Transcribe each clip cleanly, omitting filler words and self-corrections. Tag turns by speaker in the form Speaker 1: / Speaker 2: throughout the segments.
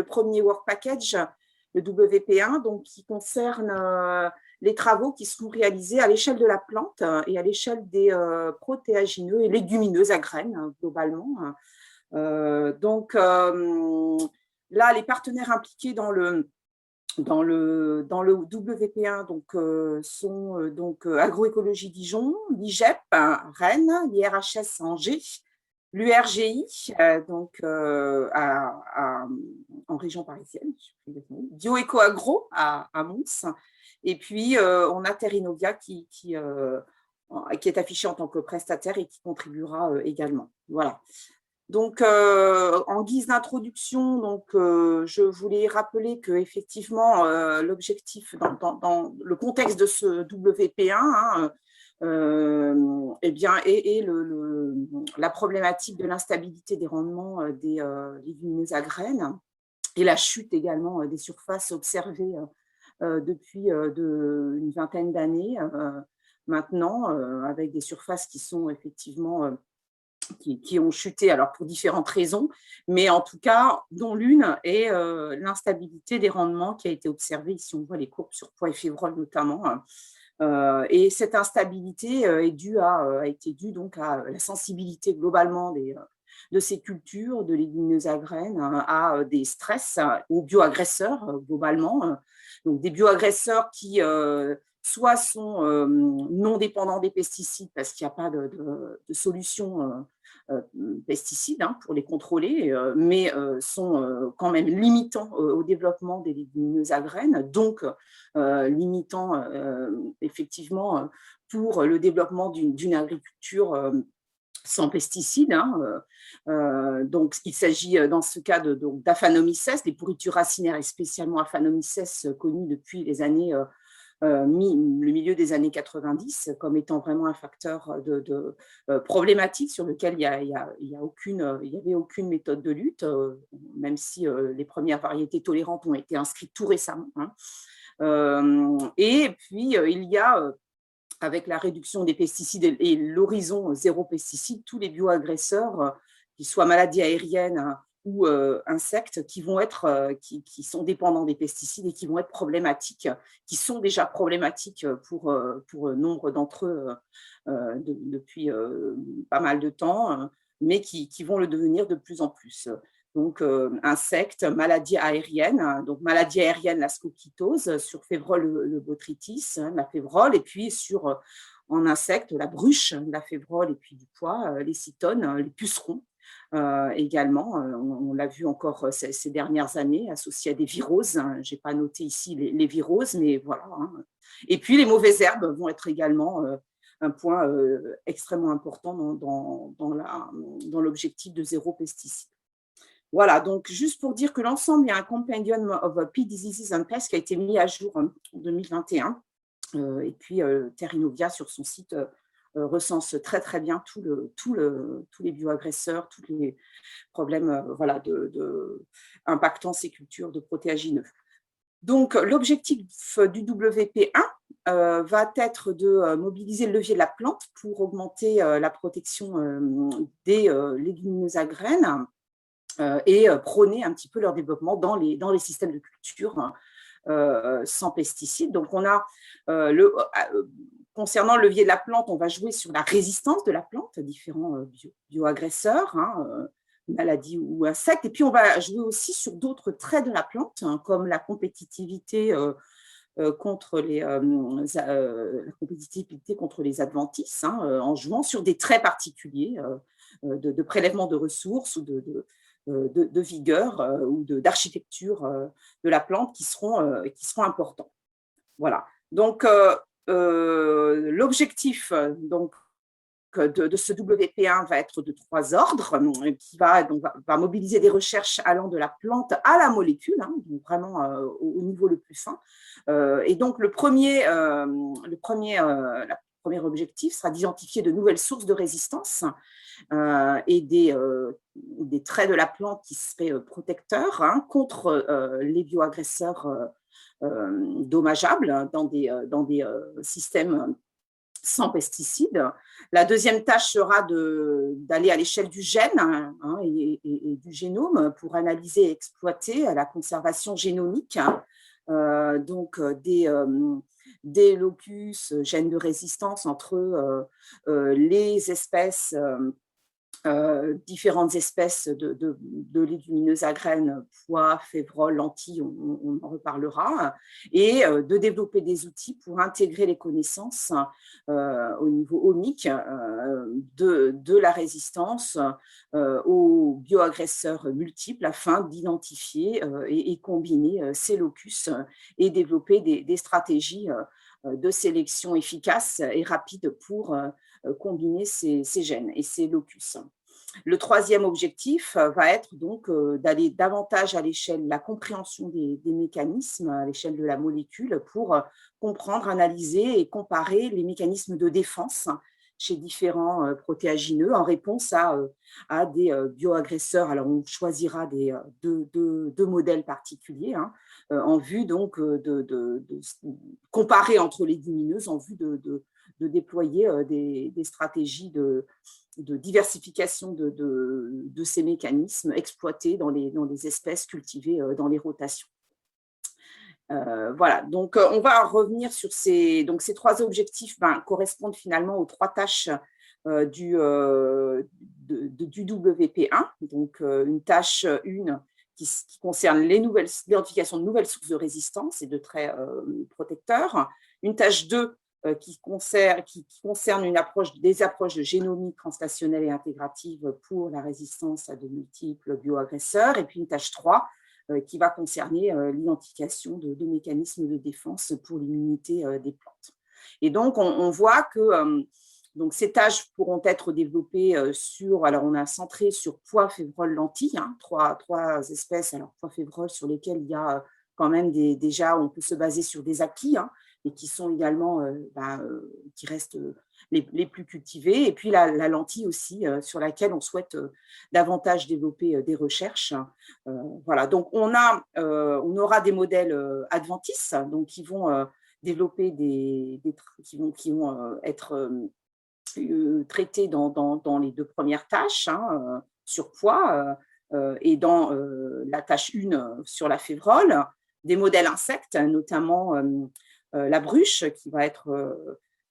Speaker 1: premier work package, le WP1, donc, qui concerne les travaux qui seront réalisés à l'échelle de la plante et à l'échelle des protéagineux et légumineuses à graines, globalement. Donc, là, les partenaires impliqués dans le WP1 sont Agroécologie Dijon, l'IGEP, Rennes, l'IRHS Angers, l'URGI, en région parisienne, Bioéco Agro à Mons, et puis on a Terrinovia qui est affiché en tant que prestataire et qui contribuera également. Voilà. Donc, en guise d'introduction, je voulais rappeler qu'effectivement, l'objectif dans le contexte de ce WP1 est la problématique de l'instabilité des rendements des légumineuses à graines et la chute également des surfaces observées depuis une vingtaine d'années maintenant, avec des surfaces qui sont effectivement qui ont chuté, alors pour différentes raisons, mais en tout cas, dont l'une est l'instabilité des rendements qui a été observée. Ici, on voit les courbes sur pois et févrole notamment. Et cette instabilité a été due donc à la sensibilité globalement de ces cultures, de légumineuses à graines, à des stress, aux bioagresseurs globalement. Donc des bioagresseurs qui soit sont non dépendants des pesticides parce qu'il n'y a pas de solution pesticides pour les contrôler, mais sont quand même limitants au développement des légumineuses à graines, donc limitant effectivement pour le développement d'une agriculture sans pesticides. Donc, il s'agit dans ce cas d'Aphanomyces, les pourritures racinaires et spécialement Aphanomyces connues depuis les années le milieu des années 90 comme étant vraiment un facteur problématique sur lequel il n'y avait aucune méthode de lutte, même si les premières variétés tolérantes ont été inscrites tout récemment. Et puis, il y a avec la réduction des pesticides et l'horizon zéro pesticide, tous les bioagresseurs, qu'ils soient maladies aériennes ou insectes, qui sont dépendants des pesticides et qui vont être problématiques, qui sont déjà problématiques pour nombre d'entre eux depuis pas mal de temps, mais qui vont le devenir de plus en plus. Donc, insectes, maladies aériennes, donc maladie aérienne, la scokytose, sur févrole, le botrytis, la févrole, et puis en insectes, la bruche, la févrole, et puis du pois, les cytones, les pucerons également. On l'a vu encore ces dernières années, associé à des viroses. Je n'ai pas noté ici les viroses, mais voilà. Et puis, les mauvaises herbes vont être également un point extrêmement important dans l'objectif de zéro pesticide. Voilà, donc juste pour dire que l'ensemble, il y a un Compendium of Pea Diseases and Pests qui a été mis à jour en 2021. Et puis, Terrinovia, sur son site, recense très, très bien tous les bioagresseurs, tous les problèmes impactant ces cultures de protéagineux. Donc, l'objectif du WP1 va être de mobiliser le levier de la plante pour augmenter la protection des légumineuses à graines et prôner un petit peu leur développement dans les systèmes de culture sans pesticides. Donc, on a concernant le levier de la plante, on va jouer sur la résistance de la plante, différents bioagresseurs, maladies ou insectes. Et puis, on va jouer aussi sur d'autres traits de la plante, comme la compétitivité contre la compétitivité contre les adventices, en jouant sur des traits particuliers de prélèvement de ressources ou de vigueur ou d'architecture de la plante qui seront importants. Voilà. Donc, l'objectif de ce WP1 va être de 3 ordres, qui va mobiliser des recherches allant de la plante à la molécule, donc vraiment au niveau le plus fin. Et donc, le premier objectif sera d'identifier de nouvelles sources de résistance et des traits de la plante qui seraient protecteurs contre les bioagresseurs dommageables dans des systèmes sans pesticides. La deuxième tâche sera d'aller à l'échelle du gène et du génome pour analyser et exploiter la conservation génomique, donc des locus, gènes de résistance entre les espèces différentes espèces de légumineuses à graines, pois, févrole, lentilles, on en reparlera, et de développer des outils pour intégrer les connaissances au niveau omique de la résistance aux bioagresseurs multiples afin d'identifier et combiner ces locus et développer des stratégies de sélection efficaces et rapides pour combiner ces gènes et ces locus. Le troisième objectif va être donc d'aller davantage à l'échelle de la compréhension des mécanismes, à l'échelle de la molécule, pour comprendre, analyser et comparer les mécanismes de défense chez différents protéagineux en réponse à des bioagresseurs. Alors, on choisira deux modèles particuliers en vue donc de comparer entre légumineuses en vue de déployer des stratégies de diversification de ces mécanismes exploités dans les espèces cultivées dans les rotations. Voilà, donc on va revenir sur ces trois objectifs correspondent finalement aux trois tâches du WP1. Donc une tâche 1 qui concerne l'identification de nouvelles sources de résistance et de traits protecteurs. Une tâche 2 qui concerne des approches de génomique translationnelle et intégrative pour la résistance à de multiples bioagresseurs. Et puis une tâche 3 qui va concerner l'identification de mécanismes de défense pour l'immunité des plantes. Et donc, on voit que donc ces tâches pourront être développées alors on a centré sur pois, févrole, lentilles, trois espèces, alors pois, févrole, sur lesquelles il y a quand même déjà, on peut se baser sur des acquis, et qui sont également, qui restent les plus cultivés. Et puis la lentille aussi, sur laquelle on souhaite davantage développer des recherches. Voilà, donc on aura des modèles adventices, donc qui vont développer qui vont être traités dans les deux premières tâches, sur pois, et dans la tâche 1 sur la févrole, des modèles insectes, notamment la bruche, qui va être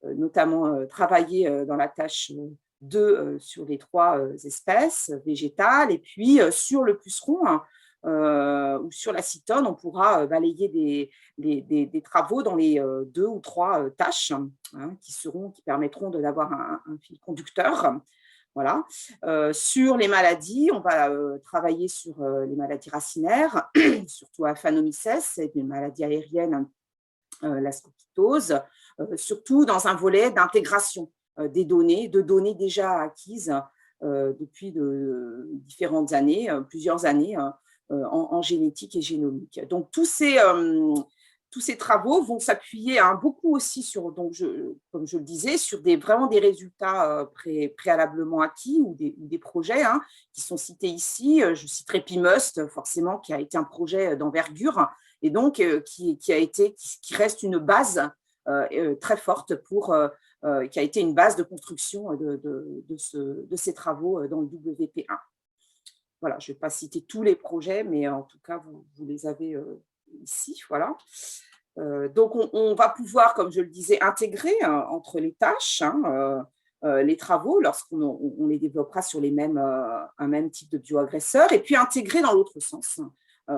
Speaker 1: notamment travaillée dans la tâche 2 sur les 3 espèces végétales, et puis sur le puceron ou sur l'acétone, on pourra balayer des travaux dans les 2 ou 3 tâches qui permettront d'avoir un fil conducteur. Voilà. Sur les maladies, on va travailler sur les maladies racinaires, surtout Aphanomyces, et des maladies aériennes, la scopitose, surtout dans un volet d'intégration des données, de données déjà acquises depuis différentes années, plusieurs années, en génétique et génomique. Donc, tous ces travaux vont s'appuyer beaucoup aussi sur, comme je le disais, sur vraiment des résultats préalablement acquis ou des projets qui sont cités ici. Je citerai PIMUST, forcément, qui a été un projet d'envergure et donc qui reste une base très forte qui a été une base de construction de ces travaux dans le WP1. Voilà, je ne vais pas citer tous les projets, mais en tout cas, vous les avez ici. Voilà. Donc, on va pouvoir, comme je le disais, intégrer entre les tâches les travaux lorsqu'on les développera sur un même type de bioagresseur, et puis intégrer dans l'autre sens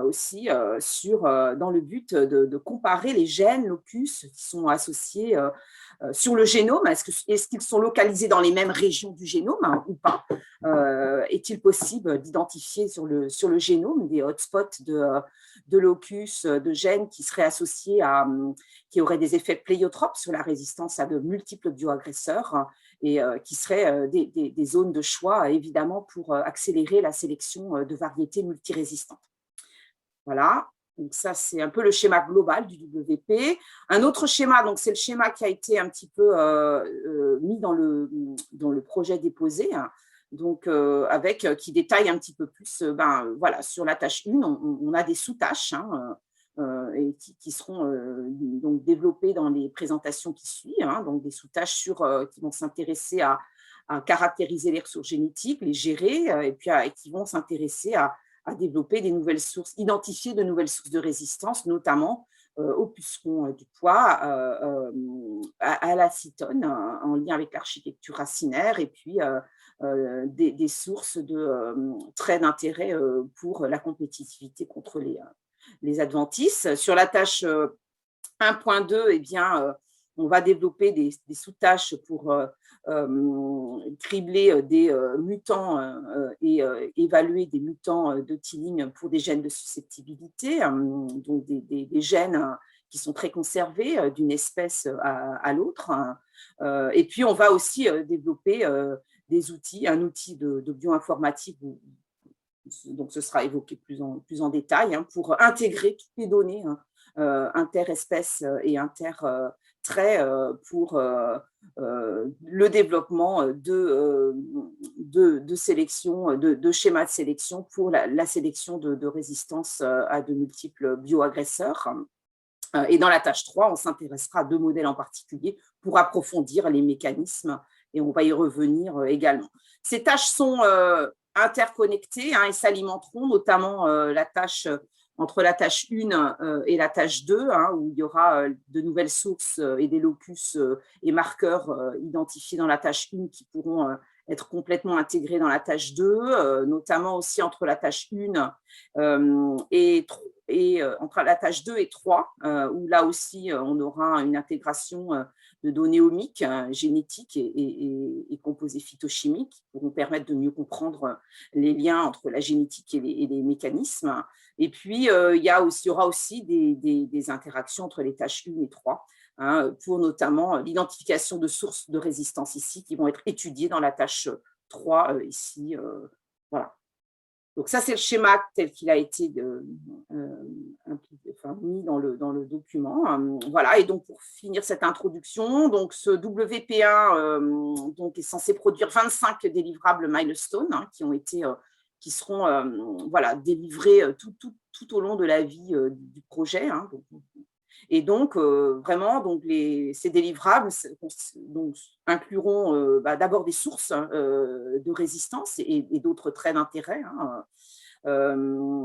Speaker 1: aussi dans le but de comparer les gènes locus qui sont associés sur le génome. Est-ce qu'ils sont localisés dans les mêmes régions du génome ou pas? Est-il possible d'identifier sur le génome des hotspots de locus, de gènes qui seraient associés qui auraient des effets pléiotropes sur la résistance à de multiples bioagresseurs et qui seraient des zones de choix, évidemment, pour accélérer la sélection de variétés multirésistantes. Voilà, donc ça, c'est un peu le schéma global du WP. Un autre schéma, donc c'est le schéma qui a été un petit peu mis dans le projet déposé, donc qui détaille un petit peu plus, voilà, sur la tâche 1, on a des sous-tâches et qui seront donc développées dans les présentations qui suivent, hein, donc des sous-tâches qui vont s'intéresser à caractériser les ressources génétiques, les gérer, et puis et qui vont s'intéresser à développer des nouvelles sources, identifier de nouvelles sources de résistance, notamment au puceron du pois, à l'acétone, en lien avec l'architecture racinaire, et puis des sources très d'intérêt pour la compétitivité contre les adventices. Sur la tâche 1.2, eh bien, on va développer des sous-tâches pour cribler des mutants et évaluer des mutants de Tilling pour des gènes de susceptibilité, donc des gènes qui sont très conservés d'une espèce à l'autre. Et puis, on va aussi développer des outils, un outil de bioinformatique, donc ce sera évoqué plus en détail, hein, pour intégrer toutes les données interespèces et intertraits pour le développement de sélection, de schémas de sélection pour la sélection de résistance à de multiples bioagresseurs. Et dans la tâche 3, on s'intéressera à 2 modèles en particulier pour approfondir les mécanismes, et on va y revenir également. Ces tâches sont interconnectées, hein, et s'alimenteront, notamment entre la tâche 1 et la tâche 2, hein, où il y aura de nouvelles sources et des locus et marqueurs identifiés dans la tâche 1 qui pourront être complètement intégrés dans la tâche 2, notamment aussi entre la tâche 1 et entre la tâche 2 et 3, où là aussi on aura une intégration de données omiques, génétiques et composés phytochimiques qui pourront permettre de mieux comprendre les liens entre la génétique et les mécanismes. Et puis, il y aura aussi des interactions entre les tâches 1 et 3, hein, pour notamment l'identification de sources de résistance ici qui vont être étudiées dans la tâche 3 ici. Voilà. Donc ça, c'est le schéma tel qu'il a été mis dans le document. Voilà, et donc pour finir cette introduction, donc ce WP1 donc est censé produire 25 délivrables milestone, hein, qui seront voilà, délivrés tout au long de la vie du projet, hein. Et donc, vraiment, donc ces délivrables donc, incluront d'abord des sources de résistance et d'autres traits d'intérêt, hein,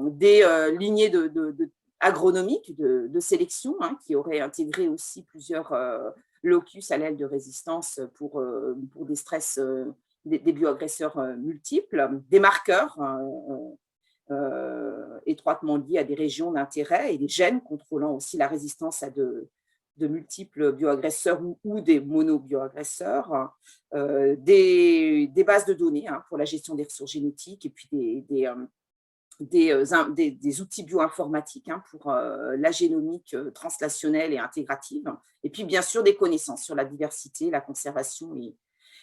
Speaker 1: des lignées agronomiques de sélection, hein, qui auraient intégré aussi plusieurs locus à l'aile de résistance pour des stress, des bioagresseurs multiples, des marqueurs étroitement liés à des régions d'intérêt et des gènes contrôlant aussi la résistance à de multiples bioagresseurs ou des monobioagresseurs, des bases de données, hein, pour la gestion des ressources génétiques, et puis des outils bioinformatiques, hein, pour la génomique translationnelle et intégrative, et puis bien sûr des connaissances sur la diversité, la conservation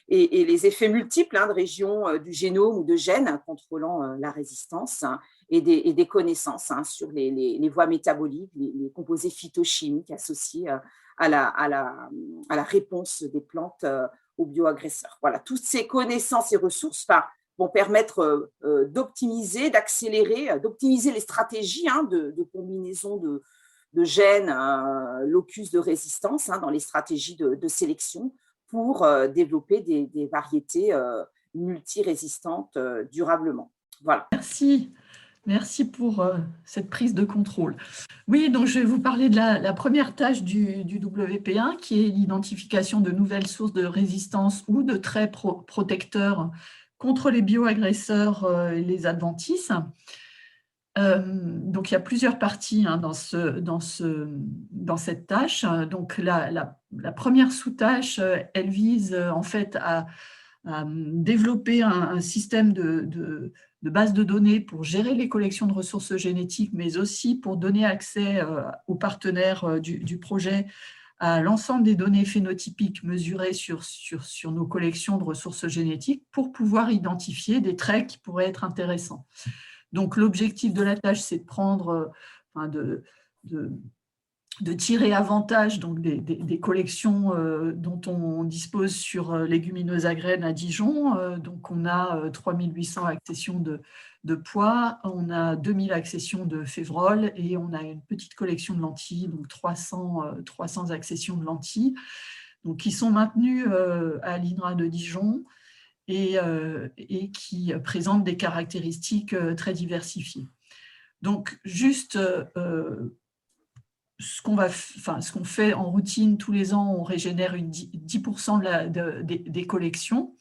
Speaker 1: et les effets multiples, hein, de régions du génome ou de gènes contrôlant la résistance, hein, et des connaissances, hein, sur les voies métaboliques, les composés phytochimiques associés à la réponse des plantes aux bioagresseurs. Voilà, toutes ces connaissances et ressources vont permettre d'optimiser, d'accélérer, d'optimiser les stratégies, hein, de combinaison de gènes, locus de résistance, hein, dans les stratégies de sélection, pour développer des variétés multirésistantes durablement. Voilà.
Speaker 2: Merci pour cette prise de contrôle. Oui, donc je vais vous parler de la première tâche du WP1, qui est l'identification de nouvelles sources de résistance ou de traits protecteurs contre les bioagresseurs et les adventices. Donc, il y a plusieurs parties, hein, dans cette tâche. Donc, la première sous-tâche, elle vise en fait à développer un système de base de données pour gérer les collections de ressources génétiques, mais aussi pour donner accès aux partenaires du projet à l'ensemble des données phénotypiques mesurées sur nos collections de ressources génétiques pour pouvoir identifier des traits qui pourraient être intéressants. Donc, l'objectif de la tâche, c'est de prendre, tirer avantage donc, des collections dont on dispose sur légumineuses à graines à Dijon. Donc, on a 3800 accessions de pois, on a 2000 accessions de févrole et on a une petite collection de lentilles, donc 300 accessions de lentilles, donc, qui sont maintenues à l'INRA de Dijon et qui présentent des caractéristiques très diversifiées. Donc, juste ce qu'on fait en routine tous les ans, on régénère 10% des collections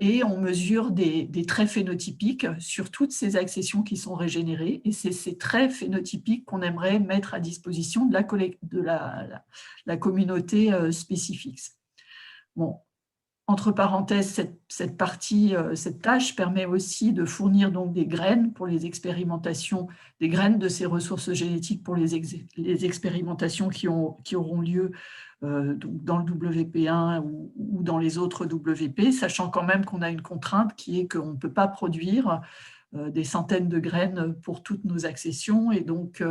Speaker 2: et on mesure des traits phénotypiques sur toutes ces accessions qui sont régénérées. Et c'est ces traits phénotypiques qu'on aimerait mettre à disposition de la communauté spécifique. Bon, entre parenthèses, cette tâche permet aussi de fournir donc des graines pour les expérimentations, des graines de ces ressources génétiques pour les expérimentations qui auront lieu dans le WP1 ou dans les autres WP, sachant quand même qu'on a une contrainte qui est qu'on ne peut pas produire des centaines de graines pour toutes nos accessions. Et donc,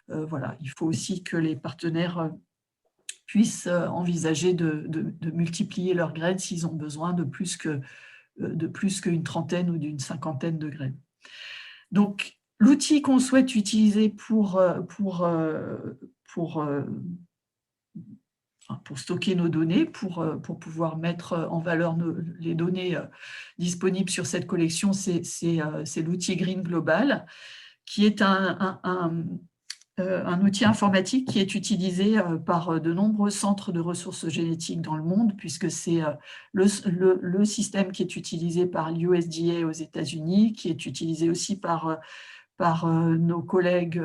Speaker 2: voilà, il faut aussi que les partenaires puissent envisager de multiplier leurs graines s'ils ont besoin de plus qu'une trentaine ou d'une cinquantaine de graines. Donc, l'outil qu'on souhaite utiliser pour stocker nos données, pour pouvoir mettre en valeur les données disponibles sur cette collection, c'est l'outil Green Global, qui est un outil informatique qui est utilisé par de nombreux centres de ressources génétiques dans le monde, puisque c'est le système qui est utilisé par l'USDA aux États-Unis, qui est utilisé aussi par nos collègues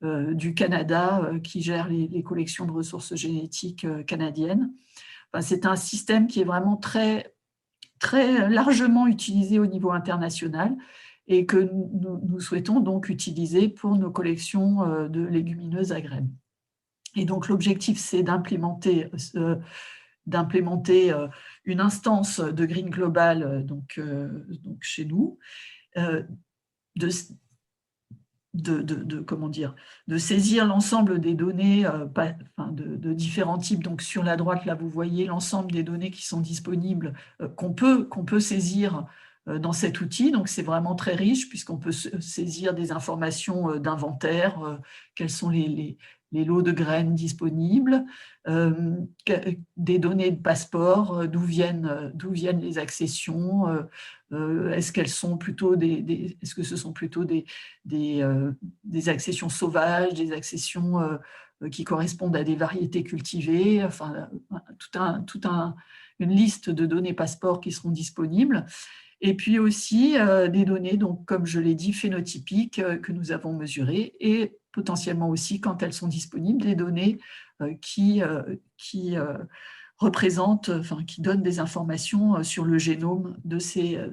Speaker 2: du Canada qui gèrent les collections de ressources génétiques canadiennes. Enfin, c'est un système qui est vraiment très, très largement utilisé au niveau international et que nous souhaitons donc utiliser pour nos collections de légumineuses à graines. Et donc, l'objectif, c'est d'implémenter une instance de Green Global donc chez nous, de saisir l'ensemble des données de différents types. Donc, sur la droite, là, vous voyez l'ensemble des données qui sont disponibles, qu'on peut saisir dans cet outil. Donc, c'est vraiment très riche puisqu'on peut saisir des informations d'inventaire, quels sont les lots de graines disponibles, des données de passeport, d'où viennent les accessions, est-ce qu'elles sont plutôt est-ce que ce sont plutôt des accessions sauvages, des accessions qui correspondent à des variétés cultivées, enfin, une liste de données passeport qui seront disponibles. Et puis aussi des données, donc, comme je l'ai dit, phénotypiques que nous avons mesurées et potentiellement aussi, quand elles sont disponibles, des données qui représentent, qui donnent des informations sur le génome de ces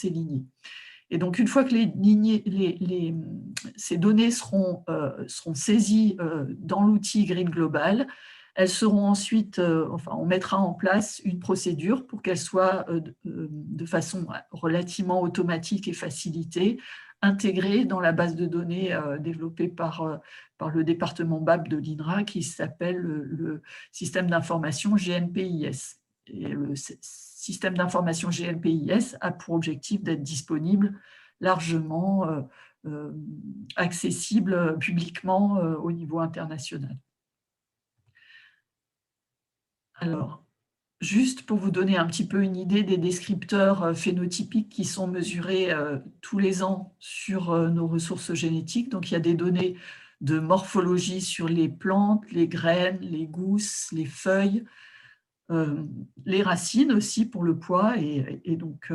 Speaker 2: lignées. Et donc, une fois que ces données seront saisies dans l'outil Green Global, elles seront ensuite, on mettra en place une procédure pour qu'elles soient de façon relativement automatique et facilitée, intégrées dans la base de données développée par le département BAP de l'INRA qui s'appelle le système d'information GNPIS. Et le système d'information GNPIS a pour objectif d'être disponible largement accessible publiquement au niveau international. Alors, juste pour vous donner un petit peu une idée des descripteurs phénotypiques qui sont mesurés tous les ans sur nos ressources génétiques. Donc, il y a des données de morphologie sur les plantes, les graines, les gousses, les feuilles, les racines aussi pour le pois et donc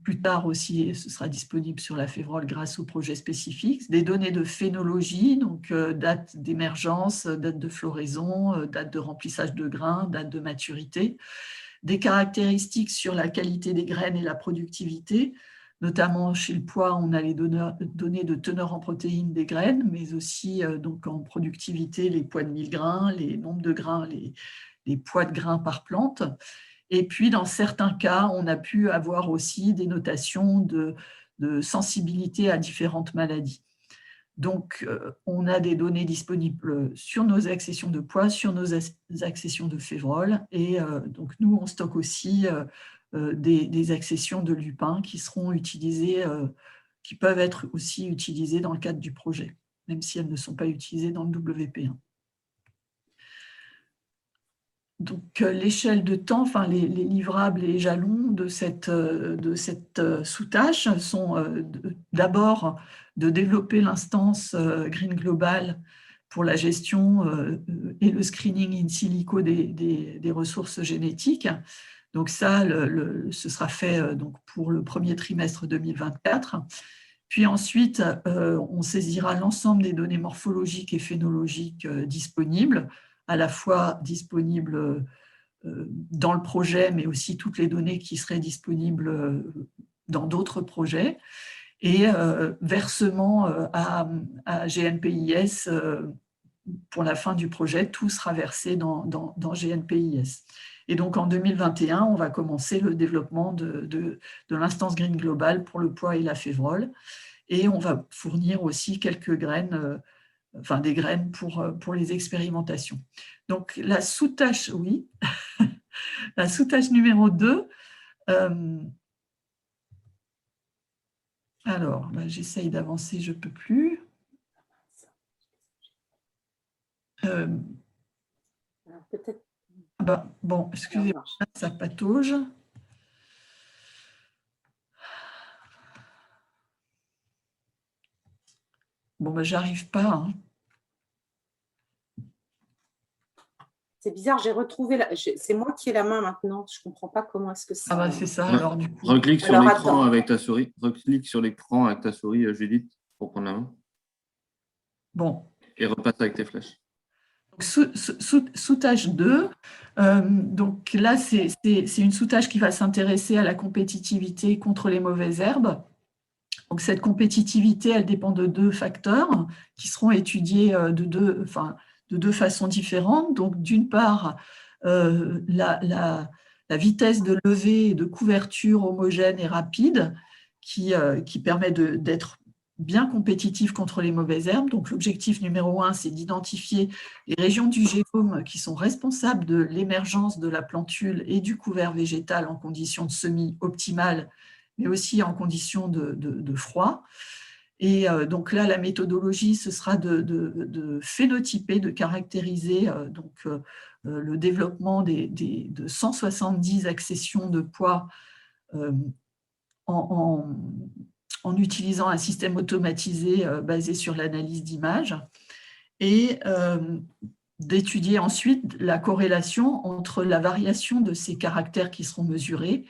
Speaker 2: plus tard aussi, ce sera disponible sur la févrole grâce au projet spécifique. Des données de phénologie, donc date d'émergence, date de floraison, date de remplissage de grains, date de maturité. Des caractéristiques sur la qualité des graines et la productivité. Notamment chez le pois, on a les données de teneur en protéines des graines, mais aussi donc en productivité, les poids de 1000 grains, les nombres de grains, les poids de grains par plante. Et puis, dans certains cas, on a pu avoir aussi des notations de sensibilité à différentes maladies. Donc, on a des données disponibles sur nos accessions de poids, sur nos accessions de févrole, et donc nous, on stocke aussi des accessions de lupin qui seront utilisées, qui peuvent être aussi utilisées dans le cadre du projet, même si elles ne sont pas utilisées dans le WP1. Donc, l'échelle de temps, enfin, les livrables et les jalons de cette sous-tâche sont d'abord de développer l'instance Green Global pour la gestion et le screening in silico des ressources génétiques. Donc ça, ce sera fait donc, pour le premier trimestre 2024. Puis ensuite, on saisira l'ensemble des données morphologiques et phénologiques disponibles, à la fois disponibles dans le projet, mais aussi toutes les données qui seraient disponibles dans d'autres projets, et versement à GNPIS pour la fin du projet, tout sera versé dans GNPIS. Et donc en 2021, on va commencer le développement de l'instance Green Global pour le poids et la févrole, et on va fournir aussi quelques graines, enfin des graines pour les expérimentations. Donc la sous-tâche, oui, la sous-tâche numéro 2, alors j'essaye d'avancer, je ne peux plus.
Speaker 1: Peut-être.
Speaker 2: Bon, excusez-moi, ça patauge. Bon, j'arrive pas. Hein.
Speaker 1: C'est bizarre, j'ai retrouvé, c'est moi qui ai la main maintenant, je ne comprends pas comment est-ce que c'est.
Speaker 2: Ah c'est ça, alors du coup.
Speaker 3: Reclique sur l'écran avec ta souris. Reclique sur l'écran avec ta souris, Judith, pour prendre la main.
Speaker 2: Bon.
Speaker 3: Et repasse avec tes flèches.
Speaker 2: Sous-tâche 2, donc là, c'est une sous-tâche qui va s'intéresser à la compétitivité contre les mauvaises herbes. Donc, cette compétitivité, elle dépend de 2 facteurs qui seront étudiés de deux façons différentes. Donc, d'une part, la vitesse de levée et de couverture homogène et rapide qui permet d'être bien compétitif contre les mauvaises herbes. Donc, l'objectif numéro 1, c'est d'identifier les régions du génome qui sont responsables de l'émergence de la plantule et du couvert végétal en conditions de semis optimales, mais aussi en conditions de froid. Et donc là, la méthodologie, ce sera de phénotyper, de caractériser le développement de 170 accessions de poids en utilisant un système automatisé basé sur l'analyse d'images, et d'étudier ensuite la corrélation entre la variation de ces caractères qui seront mesurés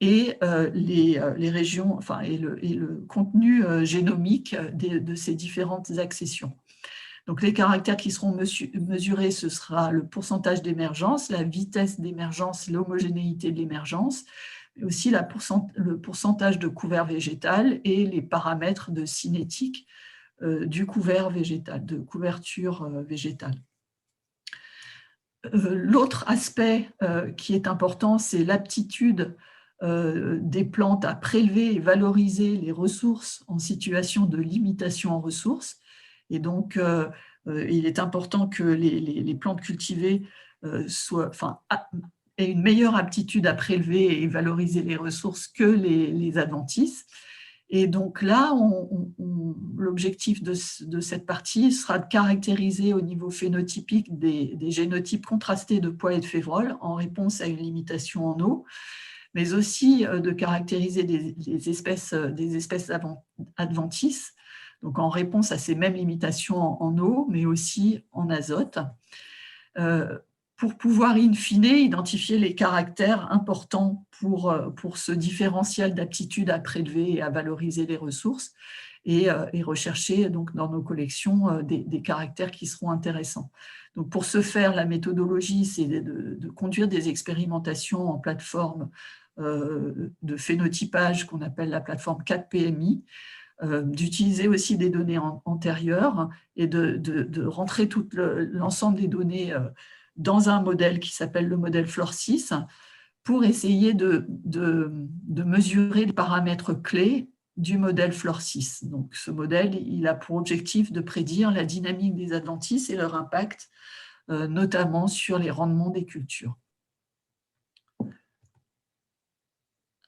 Speaker 2: et les régions, enfin, et le contenu génomique de ces différentes accessions. Donc, les caractères qui seront mesurés, ce sera le pourcentage d'émergence, la vitesse d'émergence, l'homogénéité de l'émergence, mais aussi le pourcentage de couvert végétal et les paramètres de cinétique du couvert végétal, de couverture végétale. L'autre aspect qui est important, c'est l'aptitude des plantes à prélever et valoriser les ressources en situation de limitation en ressources. Et donc, il est important que les plantes cultivées aient une meilleure aptitude à prélever et valoriser les ressources que les adventices. Et donc là, l'objectif de cette partie sera de caractériser au niveau phénotypique des génotypes contrastés de poids et de févrole en réponse à une limitation en eau, mais aussi de caractériser des espèces adventices, donc en réponse à ces mêmes limitations en eau, mais aussi en azote, pour pouvoir in fine identifier les caractères importants pour ce différentiel d'aptitude à prélever et à valoriser les ressources, et rechercher donc, dans nos collections des caractères qui seront intéressants. Donc, pour ce faire, la méthodologie, c'est de conduire des expérimentations en plateforme de phénotypage qu'on appelle la plateforme 4PMI, d'utiliser aussi des données antérieures et de rentrer tout l'ensemble des données dans un modèle qui s'appelle le modèle FLOR6 pour essayer de mesurer les paramètres clés du modèle FLOR6. Donc, ce modèle, il a pour objectif de prédire la dynamique des adventices et leur impact, notamment sur les rendements des cultures.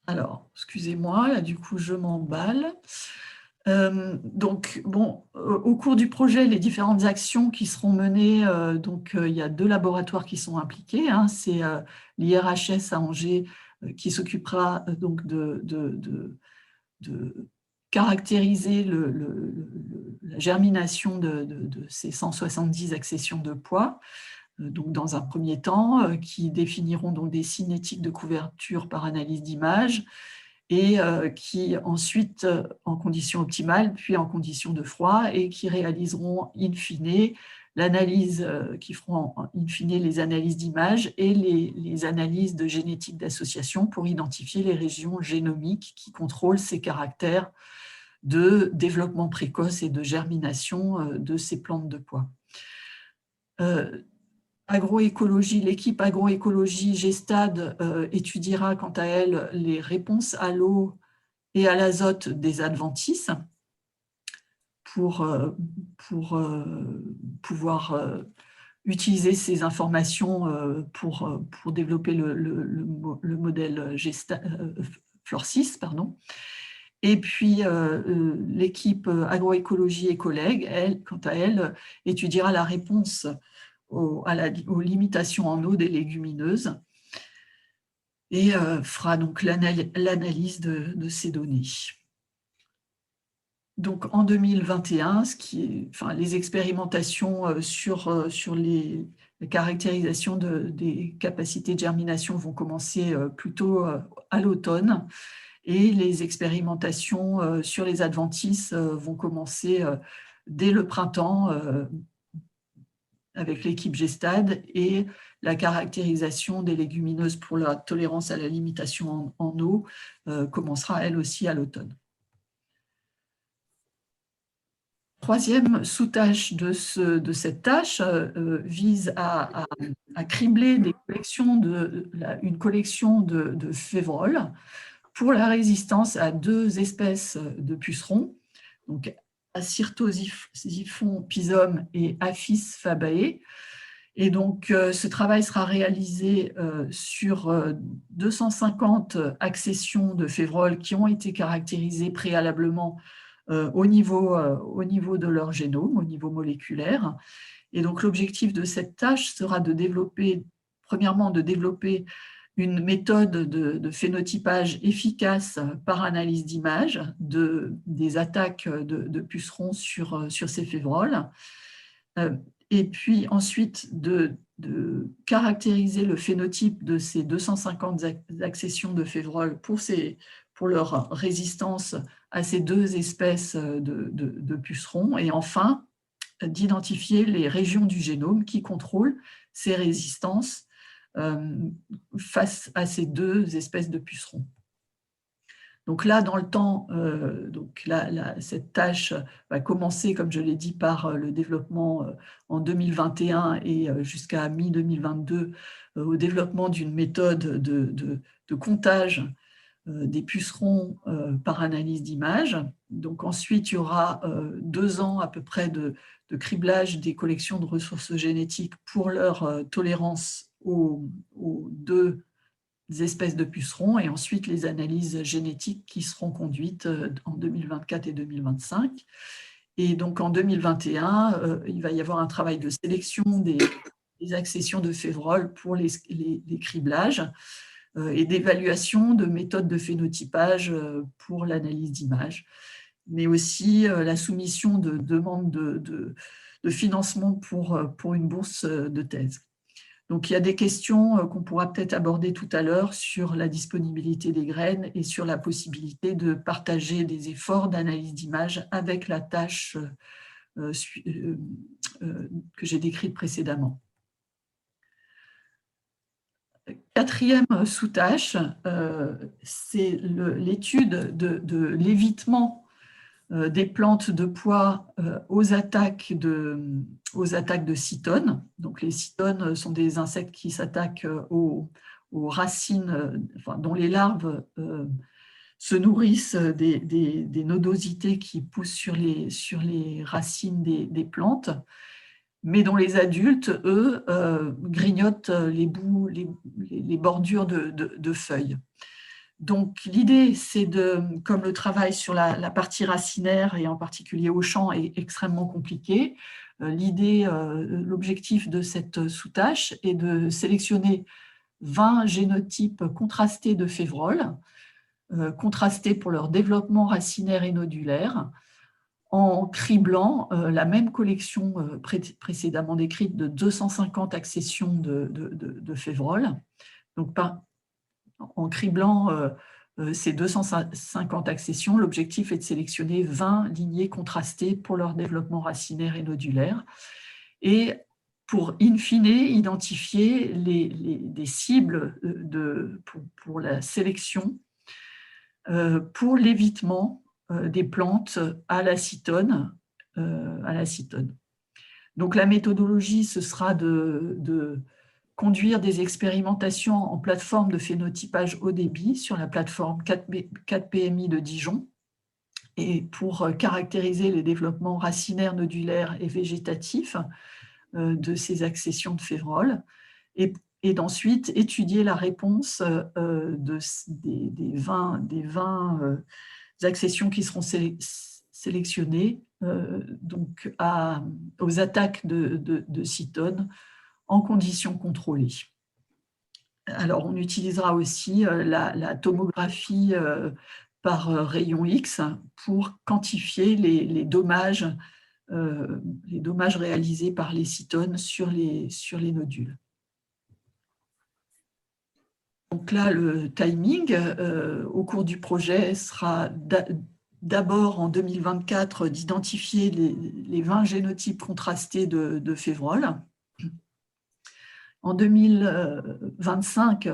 Speaker 2: Alors, excusez-moi, là, du coup, je m'emballe. Donc, bon, au cours du projet, les différentes actions qui seront menées, il y a 2 laboratoires qui sont impliqués. Hein, c'est l'IRHS à Angers qui s'occupera donc de caractériser la germination de ces 170 accessions de pois. Donc, dans un premier temps, qui définiront donc des cinétiques de couverture par analyse d'image et qui ensuite, en conditions optimales, puis en conditions de froid, et qui réaliseront in fine l'analyse, qui feront in fine les analyses d'image et les analyses de génétique d'association pour identifier les régions génomiques qui contrôlent ces caractères de développement précoce et de germination de ces plantes de pois. Agroécologie, l'équipe agroécologie GESTAD étudiera quant à elle les réponses à l'eau et à l'azote des adventices pour pouvoir utiliser ces informations pour développer le modèle FLOR6, pardon. Et puis, l'équipe agroécologie et collègues, elle, quant à elle, étudiera la réponse aux limitations en eau des légumineuses et fera donc l'analyse de ces données. Donc, en 2021, les expérimentations sur la caractérisation des capacités de germination vont commencer plutôt à l'automne, et les expérimentations sur les adventices vont commencer dès le printemps avec l'équipe GESTAD, et la caractérisation des légumineuses pour la tolérance à la limitation en eau commencera elle aussi à l'automne. Troisième sous-tâche de cette tâche vise à cribler une collection de févroles pour la résistance à 2 espèces de pucerons, donc Acyrtoxiphon pisum et Aphis fabae. Et donc, ce travail sera réalisé sur 250 accessions de févroles qui ont été caractérisées préalablement au niveau de leur génome, au niveau moléculaire. Et donc, l'objectif de cette tâche sera premièrement, de développer une méthode de phénotypage efficace par analyse d'image des attaques de pucerons sur ces févroles. Et puis ensuite de caractériser le phénotype de ces 250 accessions de févroles pour leur résistance à ces 2 espèces de pucerons. Et enfin, d'identifier les régions du génome qui contrôlent ces résistances face à ces 2 espèces de pucerons. Donc là, dans le temps, cette tâche va commencer, comme je l'ai dit, par le développement en 2021 et jusqu'à mi-2022, au développement d'une méthode de comptage des pucerons par analyse d'image. Donc ensuite, il y aura 2 ans à peu près de criblage des collections de ressources génétiques pour leur tolérance aux 2 espèces de pucerons, et ensuite les analyses génétiques qui seront conduites en 2024 et 2025. Et donc en 2021, il va y avoir un travail de sélection des accessions de févroles pour les criblages et d'évaluation de méthodes de phénotypage pour l'analyse d'image, mais aussi la soumission de demandes de financement pour une bourse de thèse. Donc, il y a des questions qu'on pourra peut-être aborder tout à l'heure sur la disponibilité des graines et sur la possibilité de partager des efforts d'analyse d'image avec la tâche que j'ai décrite précédemment. 4e sous-tâche, c'est l'étude de l'évitement des plantes de pois aux attaques de cytones. Donc, les cytones sont des insectes qui s'attaquent aux racines, dont les larves se nourrissent des nodosités qui poussent sur les racines des plantes, mais dont les adultes, eux, grignotent les bordures de feuilles. Donc, l'idée, c'est comme le travail sur la partie racinaire, et en particulier au champ, est extrêmement compliqué, l'objectif de cette sous-tâche est de sélectionner 20 génotypes contrastés de févroles, contrastés pour leur développement racinaire et nodulaire, en criblant la même collection précédemment décrite de 250 accessions de févroles. Donc, en criblant ces 250 accessions, l'objectif est de sélectionner 20 lignées contrastées pour leur développement racinaire et nodulaire, et pour, in fine, identifier des cibles pour la sélection, pour l'évitement des plantes à l'acétone. Donc, la méthodologie, ce sera de conduire des expérimentations en plateforme de phénotypage haut débit sur la plateforme 4PMI de Dijon, et pour caractériser les développements racinaires, nodulaires et végétatifs de ces accessions de févroles, et d'ensuite étudier la réponse des 20 accessions qui seront sélectionnées donc aux attaques de cytone en conditions contrôlées. Alors, on utilisera aussi la tomographie par rayon X pour quantifier les dommages réalisés par les cytones sur les nodules. Donc là, le timing au cours du projet sera d'abord en 2024 d'identifier les 20 génotypes contrastés de févroles. En 2025,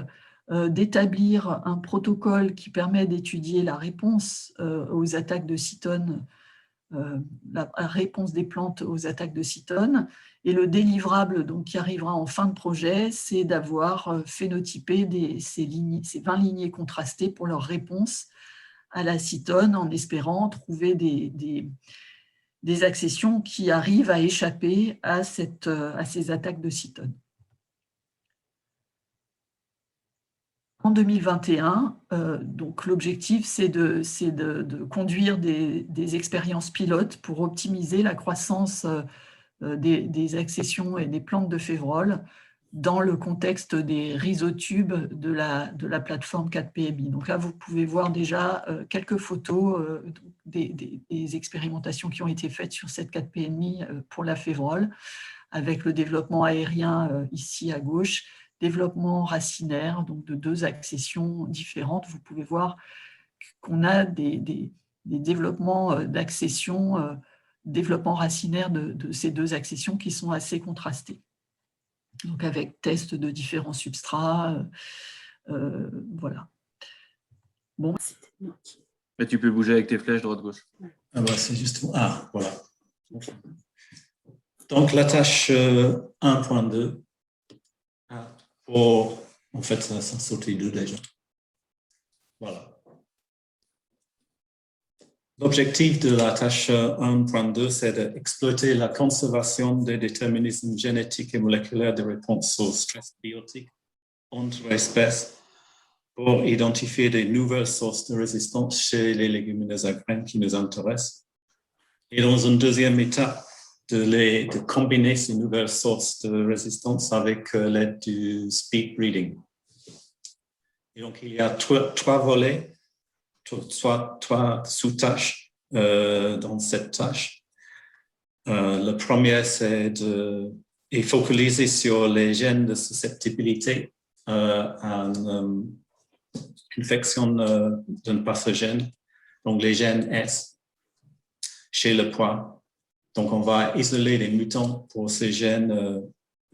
Speaker 2: d'établir un protocole qui permet d'étudier la réponse aux attaques de cytone, la réponse des plantes aux attaques de cytone. Et le délivrable donc, qui arrivera en fin de projet, c'est d'avoir phénotypé ces 20 lignées contrastées pour leur réponse à la cytone, en espérant trouver des accessions qui arrivent à échapper à ces attaques de cytone. En 2021, donc l'objectif, c'est de conduire des expériences pilotes pour optimiser la croissance des accessions et des plantes de févroles dans le contexte des rhizotubes de la plateforme 4PMI. Donc là, vous pouvez voir déjà quelques photos des expérimentations qui ont été faites sur cette 4PMI pour la févrole, avec le développement aérien ici à gauche, développement racinaire, donc de 2 accessions différentes. Vous pouvez voir qu'on a des développements d'accession, développement racinaire de ces 2 accessions qui sont assez contrastés. Donc avec test de différents substrats, voilà. Bon.
Speaker 3: Mais tu peux bouger avec tes flèches droite-gauche.
Speaker 4: Ah bah c'est justement... Ah, voilà. Donc la tâche 1.2, en fait, ça s'en sauté 2 déjà. Voilà. L'objectif de la tâche 1.2, c'est d'exploiter la conservation des déterminismes génétiques et moléculaires de réponse au stress biotique entre espèces pour identifier des nouvelles sources de résistance chez les légumineuses à graines qui nous intéressent. Et dans une deuxième étape, de combiner ces nouvelles sources de résistance avec l'aide du speed breeding. Et donc, il y a 3 volets, 3 sous-tâches dans cette tâche. Le premier, c'est de focaliser sur les gènes de susceptibilité à une infection d'un pathogène, donc les gènes S chez le pois. Donc, on va isoler les mutants pour ces gènes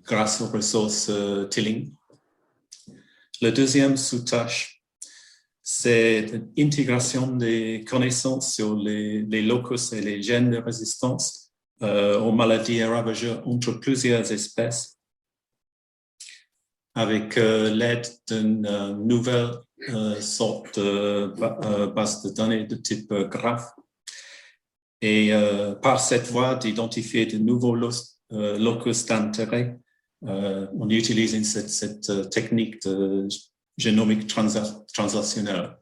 Speaker 4: grâce aux ressources Tilling. La deuxième sous-tâche, c'est l'intégration des connaissances sur les locus et les gènes de résistance aux maladies et ravageurs entre plusieurs espèces avec l'aide d'une nouvelle sorte de base de données de type graph. Et par cette voie d'identifier de nouveaux locus d'intérêt, on utilise cette technique de génomique translationnelle.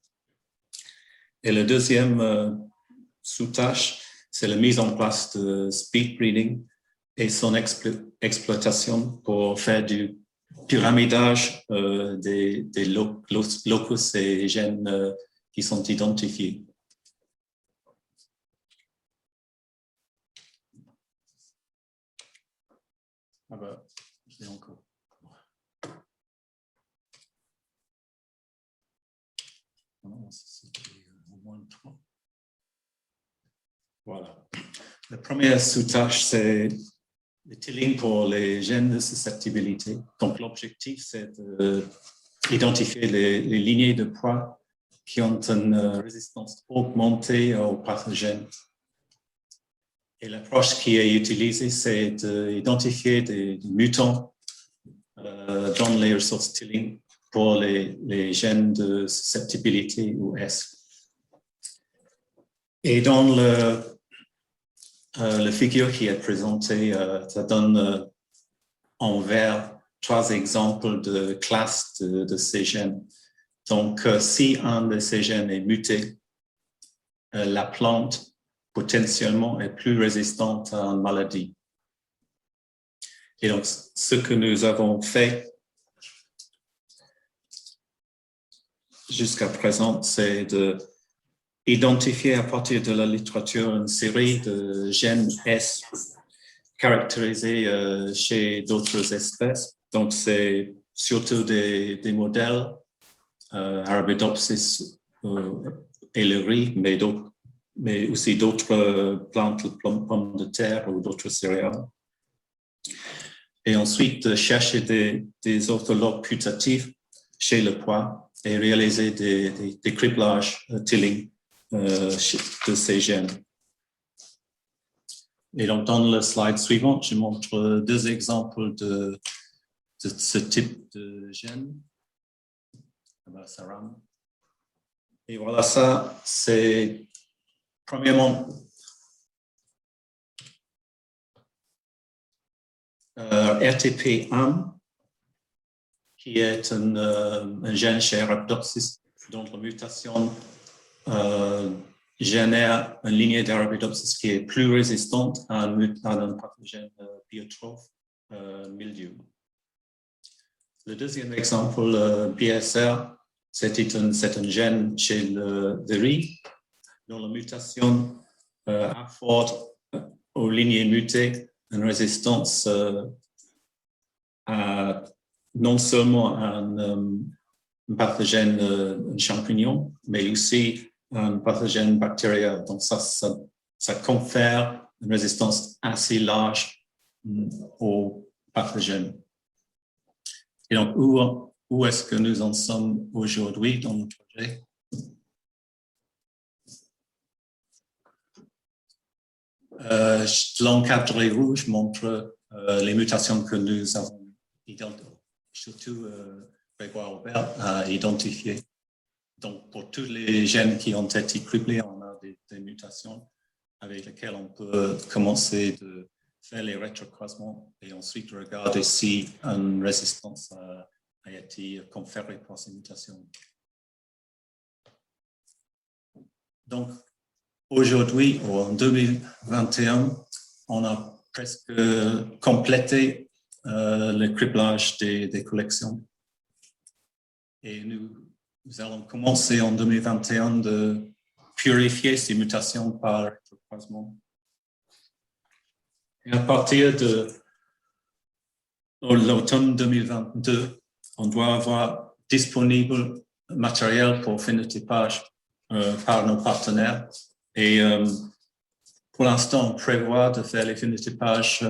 Speaker 4: Et le deuxième sous-tâche, c'est la mise en place de speed breeding et son exploitation pour faire du pyramidage des locus et gènes qui sont identifiés. Ah ben, je l'ai encore. Non, c'était au moins 3. Voilà. La première sous-tâche, c'est le tilling pour les gènes de susceptibilité. Donc, l'objectif, c'est d'identifier les lignées de poids qui ont une résistance augmentée aux pathogènes. Et l'approche qui est utilisée, c'est d'identifier des mutants dans les ressources tilling pour les gènes de susceptibilité ou S. Et dans la figure qui est présentée, ça donne en vert 3 exemples de classes de ces gènes. Donc, si un de ces gènes est muté, la plante potentiellement est plus résistante à une maladie. Et donc, ce que nous avons fait jusqu'à présent, c'est d'identifier à partir de la littérature une série de gènes S caractérisés chez d'autres espèces. Donc, c'est surtout des modèles, Arabidopsis et le riz, mais aussi d'autres plantes, pommes de terre ou d'autres céréales. Et ensuite, chercher des orthologues putatifs chez le pois et réaliser des criplages tilling de ces gènes. Et donc, dans le slide suivant, je montre 2 exemples de ce type de gène. Et voilà, ça, c'est premièrement RTP1, qui est un gène chez Arabidopsis, dont la mutation génère une lignée d'Arabidopsis qui est plus résistante à un pathogène biotrophe, mildiou. Le deuxième exemple, BSR, c'est un gène chez le riz, dont la mutation afforde aux lignées mutées une résistance à non seulement un pathogène un champignon, mais aussi un pathogène bactérien. Donc, ça confère une résistance assez large aux pathogènes. Et donc, où est-ce que nous en sommes aujourd'hui dans le projet? L'encadré rouge montre les mutations que nous avons identifiées, surtout Grégoire Aubert a identifié. Donc, pour tous les gènes qui ont été criblés, on a des mutations avec lesquelles on peut commencer de faire les rétrocroisements et ensuite regarder si une résistance a été conférée par ces mutations. Donc, aujourd'hui, en 2021, on a presque complété le criblage des collections. Et nous allons commencer en 2021 de purifier ces mutations par rétrocroisement. Et à partir de l'automne 2022, on doit avoir disponible matériel pour phénotypage par nos partenaires. Et pour l'instant, on prévoit de faire les phénotypages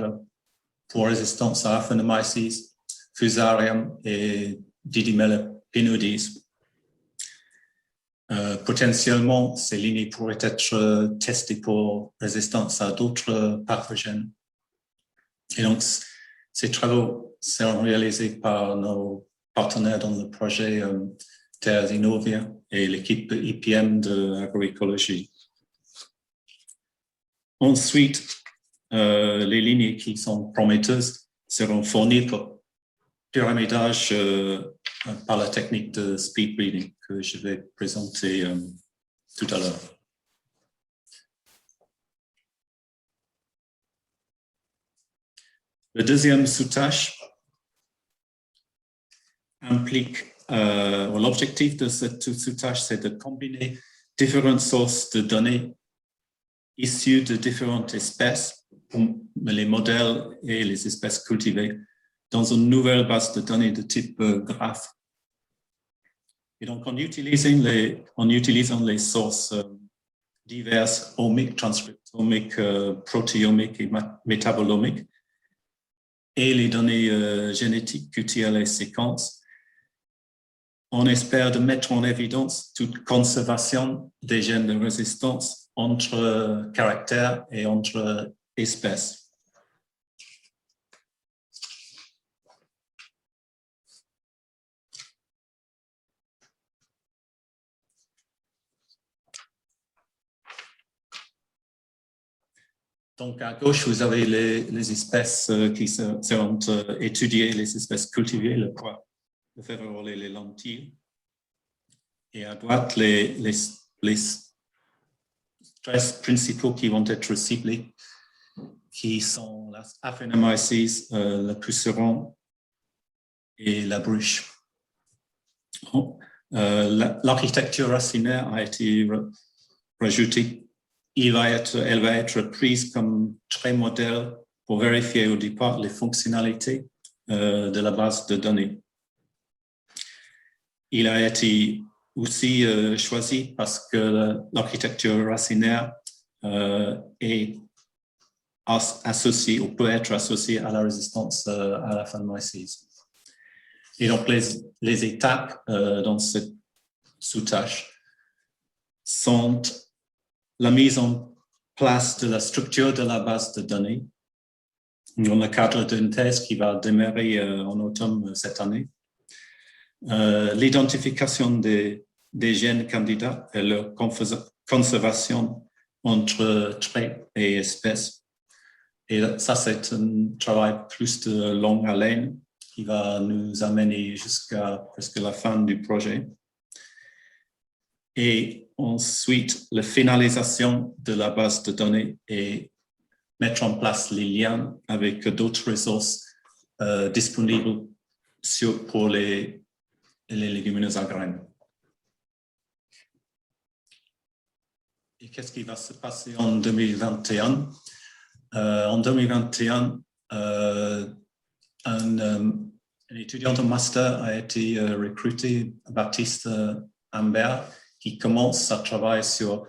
Speaker 4: pour résistance à Aphanomyces, Fusarium et Didymelapinioides. Potentiellement, ces lignées pourraient être testées pour résistance à d'autres pathogènes. Et donc, ces travaux seront réalisés par nos partenaires dans le projet Terres Innovia et l'équipe IPM de agroécologie. Ensuite, les lignes qui sont prometteuses seront fournies pour pyramidage par la technique de speed breeding que je vais présenter tout à l'heure. Le deuxième sous-tâche implique, l'objectif de cette sous-tâche, c'est de combiner différentes sources de données issues de différentes espèces, les modèles et les espèces cultivées, dans une nouvelle base de données de type graphe. Et donc, en utilisant les sources diverses, omiques, transcriptomiques, protéomiques et métabolomiques, et les données génétiques, QTL et séquences, on espère de mettre en évidence toute conservation des gènes de résistance entre caractères et entre espèces. Donc, à gauche, vous avez les espèces qui seront étudiées, les espèces cultivées, le pois, le février, les lentilles. Et à droite, les stress principaux qui vont être ciblés, qui sont la Aphanomyces, le puceron et la bruche. L'architecture racinaire a été rajoutée. Elle va être prise comme trait modèle pour vérifier au départ les fonctionnalités de la base de données. Il a été aussi choisi parce que l'architecture racinaire est associée ou peut être associée à la résistance à la Aphanomyces. Et donc, les étapes dans cette sous-tâche sont la mise en place de la structure de la base de données dans le cadre d'une thèse qui va démarrer en automne cette année. L'identification des gènes candidats et leur conservation entre traits et espèces. Et ça, c'est un travail plus de longue haleine qui va nous amener jusqu'à presque la fin du projet. Et ensuite, la finalisation de la base de données et mettre en place les liens avec d'autres ressources disponibles pour les légumineuses à graines. Et qu'est-ce qui va se passer en 2021? En 2021, un étudiant de master a été recruté, Baptiste Ambert, qui commence à travailler sur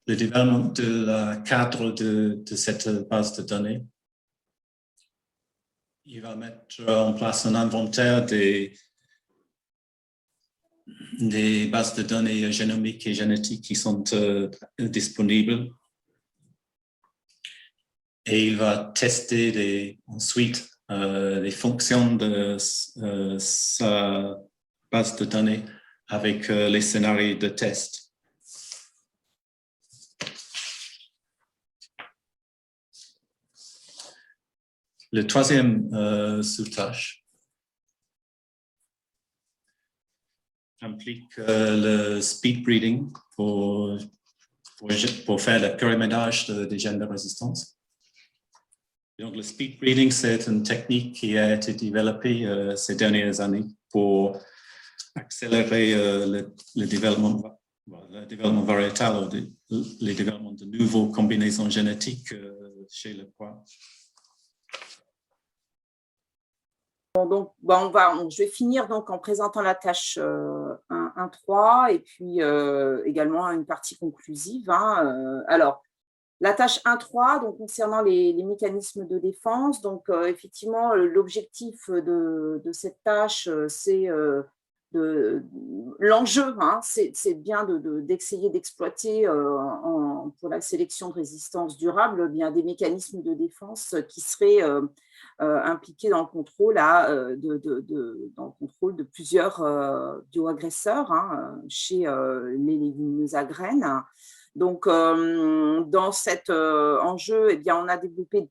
Speaker 4: le développement de la cadre de cette base de données. Il va mettre en place un inventaire des bases de données génomiques et génétiques qui sont disponibles. Et il va tester ensuite les fonctions de sa base de données avec les scénarios de test. Le troisième sous-tâche implique le speed breeding pour faire le pyramidage des gènes de résistance. Donc, le speed breeding, c'est une technique qui a été développée ces dernières années pour accélérer le développement variétal ou le développement de nouvelles combinaisons génétiques chez le pois.
Speaker 1: Donc, je vais finir donc en présentant la tâche 1.3 et puis également une partie conclusive. Alors, la tâche 1.3, donc concernant les mécanismes de défense, donc effectivement, l'objectif de cette tâche, c'est l'enjeu, hein, c'est bien d'essayer d'exploiter pour la sélection de résistance durable bien des mécanismes de défense qui seraient impliqués dans le contrôle, dans le contrôle de plusieurs bioagresseurs hein, chez les légumineuses à graines. Donc, dans cet enjeu, eh bien, on a développé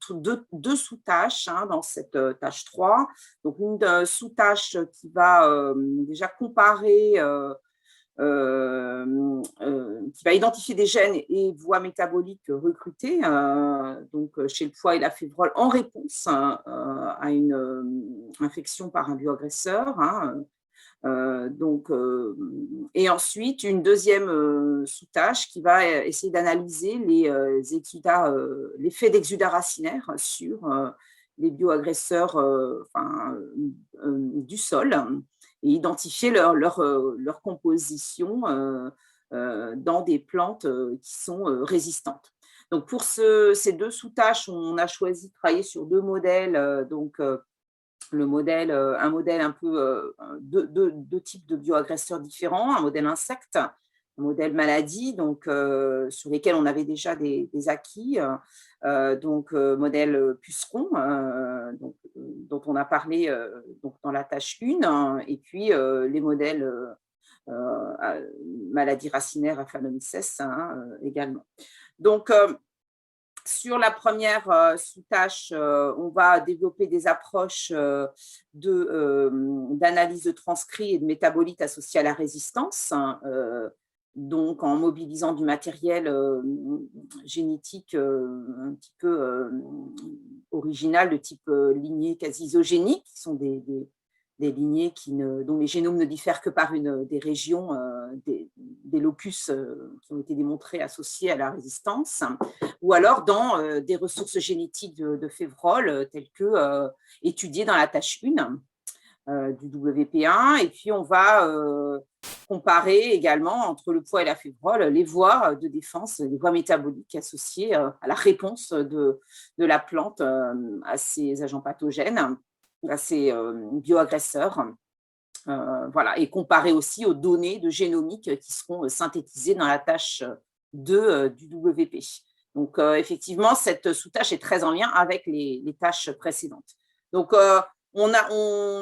Speaker 1: deux sous-tâches hein, dans cette tâche 3. Donc, une sous-tâche qui va déjà comparer, qui va identifier des gènes et voies métaboliques recrutées donc, chez le foie et la févrole en réponse à une infection par un bioagresseur. Hein, et ensuite, une deuxième sous-tâche qui va essayer d'analyser l'effet d'exudat racinaire sur les bioagresseurs du sol et identifier leur composition dans des plantes qui sont résistantes. Donc, pour ces deux sous-tâches, on a choisi de travailler sur deux modèles, un modèle un peu deux types de bioagresseurs différents, un modèle insecte, un modèle maladie, donc sur lesquels on avait déjà des acquis, modèle puceron, dont on a parlé dans la tâche 1, et puis les modèles maladie racinaire Aphanomyces également. Donc, sur la première sous-tâche, on va développer des approches d'analyse de transcrits et de métabolites associés à la résistance, donc en mobilisant du matériel génétique un petit peu original de type lignée quasi isogénique, qui sont des lignées dont les génomes ne diffèrent que par des régions, des locus qui ont été démontrés associés à la résistance, ou alors dans des ressources génétiques de févrole telles que étudiées dans la tâche 1 du WP1. Et puis, on va comparer également entre le foie et la févrole les voies de défense, les voies métaboliques associées à la réponse de la plante à ces agents pathogènes, à ces bioagresseurs, voilà, et comparer aussi aux données de génomique qui seront synthétisées dans la tâche 2 du WP. Donc, effectivement, cette sous-tâche est très en lien avec les tâches précédentes. Donc, on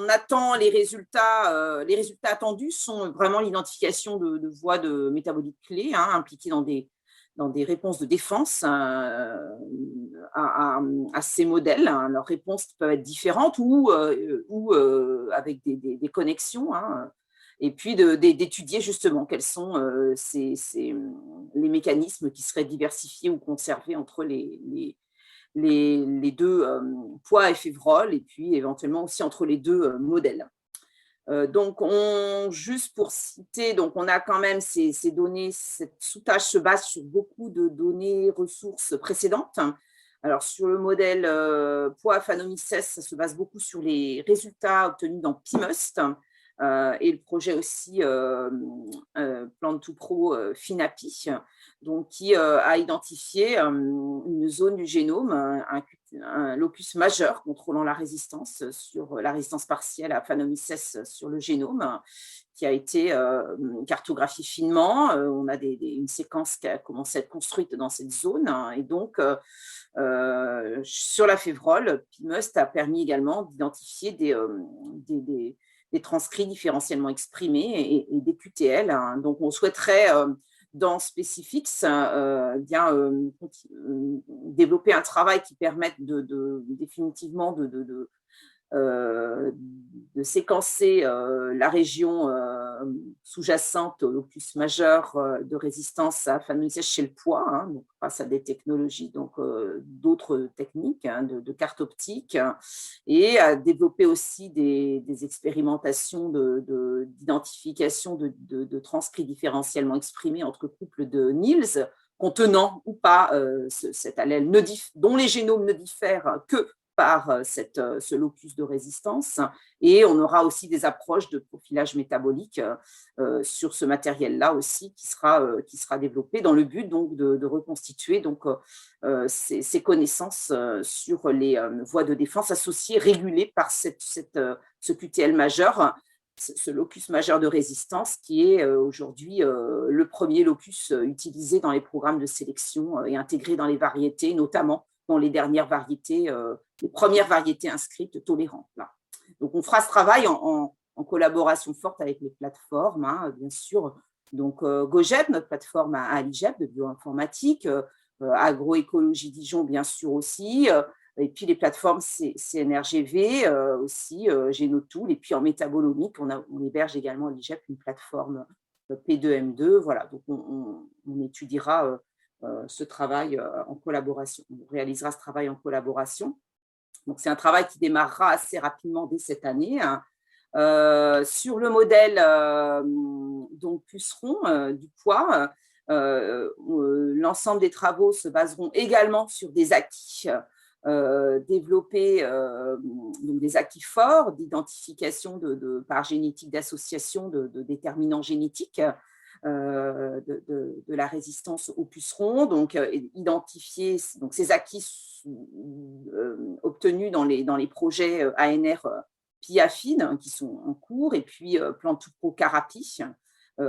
Speaker 1: attend les résultats. Les résultats attendus sont vraiment l'identification de voies de métabolites clés hein, impliquées dans des réponses de défense à ces modèles. Hein. Leurs réponses peuvent être différentes ou avec des connexions. Hein. Et puis d'étudier justement quels sont les mécanismes qui seraient diversifiés ou conservés entre les deux poids et févrole, et puis éventuellement aussi entre les deux modèles. Donc, juste pour citer, donc on a quand même ces données, cette sous-tâche se base sur beaucoup de données ressources précédentes. Alors, sur le modèle poids Aphanomyces, ça se base beaucoup sur les résultats obtenus dans PIMUST et le projet aussi Plant2Pro FINAPI, donc qui a identifié une zone du génome, un locus majeur contrôlant la résistance partielle à Aphanomyces sur le génome, qui a été cartographié finement. On a une séquence qui a commencé à être construite dans cette zone. Et donc, sur la févrole, PIMUST a permis également d'identifier des transcrits différentiellement exprimés et des QTL. Hein. Donc, on souhaiterait dans Specifics développer un travail qui permette définitivement de séquencer la région sous-jacente au locus majeur de résistance à Aphanomyces chez le poids, hein, donc grâce à des technologies, d'autres techniques hein, de carte optique, et à développer aussi des expérimentations d'identification de transcrits différentiellement exprimés entre couples de Niels contenant ou pas cet allèle dont les génomes ne diffèrent que par ce locus de résistance, et on aura aussi des approches de profilage métabolique sur ce matériel-là aussi qui sera développé dans le but donc de reconstituer donc ces connaissances sur les voies de défense associées, régulées par ce QTL majeur ce locus majeur de résistance qui est aujourd'hui le premier locus utilisé dans les programmes de sélection et intégré dans les variétés, notamment dans les dernières variétés, les premières variétés inscrites tolérantes. Là. Donc, on fera ce travail en collaboration forte avec les plateformes, hein, bien sûr. Donc, GoGEB, notre plateforme à l'IGEP de bioinformatique, Agroécologie Dijon, bien sûr aussi, et puis les plateformes CNRGV aussi, Génotool, et puis en métabolomique, on héberge également à l'IGEP une plateforme P2M2. Voilà, donc on étudiera ce travail en collaboration, on réalisera ce travail en collaboration. Donc, c'est un travail qui démarrera assez rapidement dès cette année, hein. Sur le modèle donc puceron du pois, l'ensemble des travaux se baseront également sur des acquis développés, donc des acquis forts d'identification par génétique d'association de déterminants génétiques de la résistance aux pucerons, donc identifier donc ces acquis obtenus dans les projets ANR Piafine qui sont en cours, et puis Plantuco Carapi,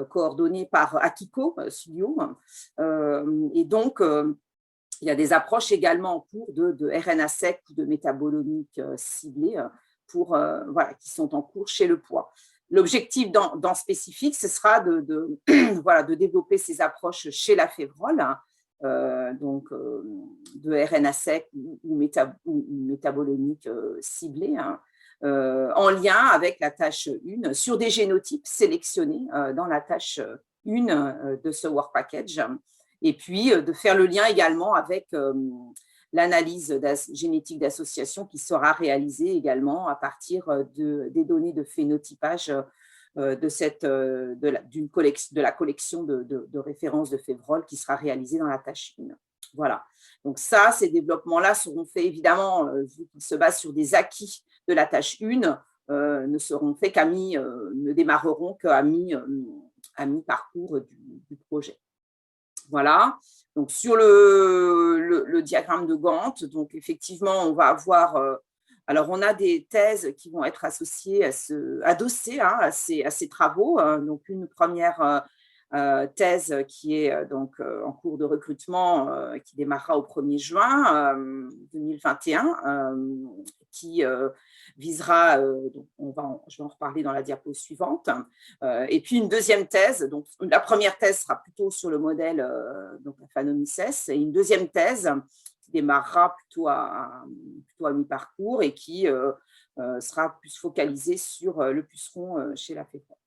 Speaker 1: coordonné par Akiko Studio. Et donc, il y a des approches également en cours de RNA sec ou de métabolomique ciblée voilà, qui sont en cours chez le pois. L'objectif dans spécifique, ce sera voilà, de développer ces approches chez la févrole, donc de RNA sec ou métabolomique ciblée, hein, en lien avec la tâche 1 sur des génotypes sélectionnés dans la tâche 1 de ce Work Package, et puis de faire le lien également avec l'analyse génétique d'association qui sera réalisée également à partir des données de phénotypage de la collection de références de févrole qui sera réalisée dans la tâche 1. Voilà. Donc ça, ces développements-là seront faits évidemment, vu qu'ils se basent sur des acquis de la tâche 1, ne seront faits ne démarreront qu'à mi-parcours du projet. Voilà. Donc sur le diagramme de Gantt, donc effectivement, on va avoir alors, on a des thèses qui vont être associées, adossées à ces travaux. Donc, une première thèse qui est donc en cours de recrutement, qui démarrera au 1er juin 2021, qui visera, je vais en reparler dans la diapo suivante, et puis une deuxième thèse. Donc, la première thèse sera plutôt sur le modèle donc Phanomyces, et une deuxième thèse qui démarrera plutôt à mi-parcours et qui sera plus focalisée sur le puceron chez la févrole,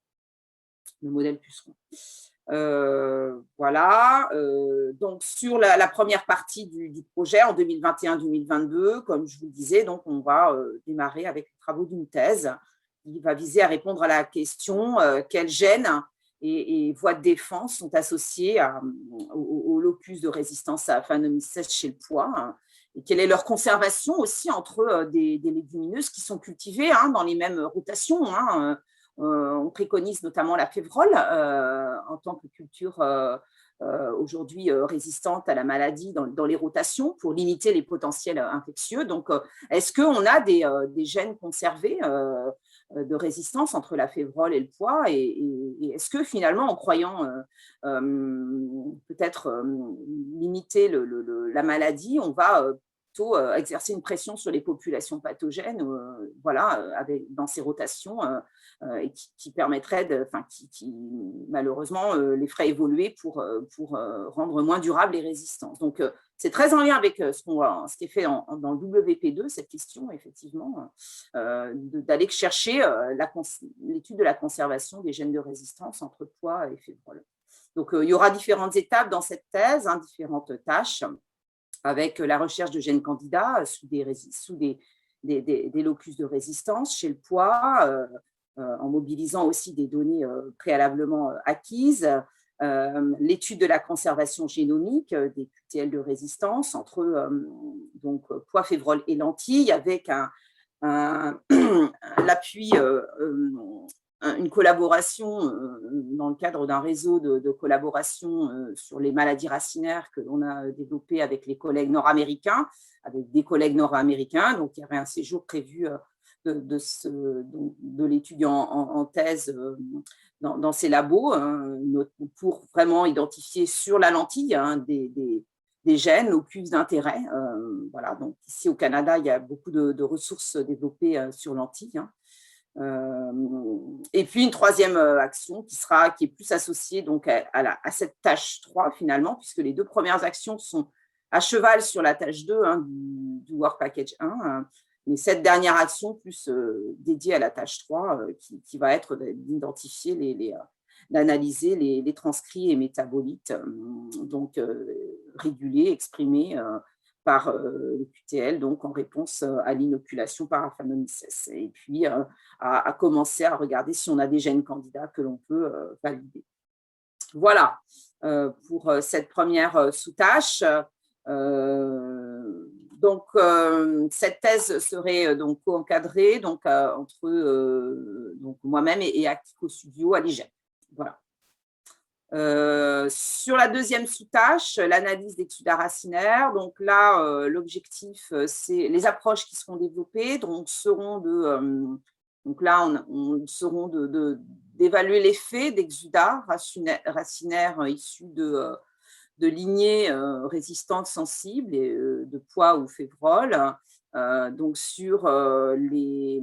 Speaker 1: le modèle puceron. Voilà. Donc, sur la première partie du projet en 2021-2022, comme je vous le disais, donc on va démarrer avec les travaux d'une thèse qui va viser à répondre à la question quels gènes et voies de défense sont associées au locus de résistance à Phanomyces chez le pois, hein, et quelle est leur conservation aussi entre des légumineuses qui sont cultivées dans les mêmes rotations. On préconise notamment la févrole en tant que culture aujourd'hui résistante à la maladie dans les rotations pour limiter les potentiels infectieux. Donc, est-ce qu'on a des gènes conservés de résistance entre la févrole et le pois, et est-ce que finalement, en croyant peut-être limiter la maladie, on va plutôt exercer une pression sur les populations pathogènes, voilà, dans ces rotations, et qui permettrait qui malheureusement les ferait évoluer pour rendre moins durables les résistances. Donc, c'est très en lien avec ce qui est fait dans le WP2, cette question, effectivement, d'aller chercher l'étude de la conservation des gènes de résistance entre pois et févrole. Donc, il y aura différentes étapes dans cette thèse, différentes tâches, avec la recherche de gènes candidats sous des locus de résistance chez le pois, en mobilisant aussi des données préalablement acquises, l'étude de la conservation génomique des QTL de résistance entre donc pois, févrole et lentilles, avec l'appui, une collaboration dans le cadre d'un réseau de collaboration sur les maladies racinaires que l'on a développé avec les collègues nord-américains, avec des collègues nord-américains. Donc, il y avait un séjour prévu de l'étudiant en thèse dans ces labos, pour vraiment identifier sur la lentille des gènes aux cuves d'intérêt. Voilà, donc ici au Canada, il y a beaucoup de ressources développées sur lentille. Et puis une troisième action qui est plus associée donc à cette tâche 3 finalement, puisque les 2 premières actions sont à cheval sur la tâche 2 du Work Package 1, mais cette dernière action plus dédiée à la tâche 3 qui va être d'identifier d'analyser les transcrits et métabolites donc régulés, exprimés par le QTL, donc en réponse à l'inoculation par Aphanomyces. Et puis, à commencer à regarder si on a des gènes candidats que l'on peut valider. Voilà pour cette première sous-tâche. Donc, cette thèse serait donc co-encadrée entre donc moi-même et Akiko Studio à l'IGEP. Voilà. Sur la deuxième sous-tâche, l'analyse d'exudats racinaires. Donc là, l'objectif, c'est les approches qui seront développées. Donc seront d'évaluer l'effet d'exudats racinaires issus de lignées résistantes sensibles et de pois ou févroles. Donc sur les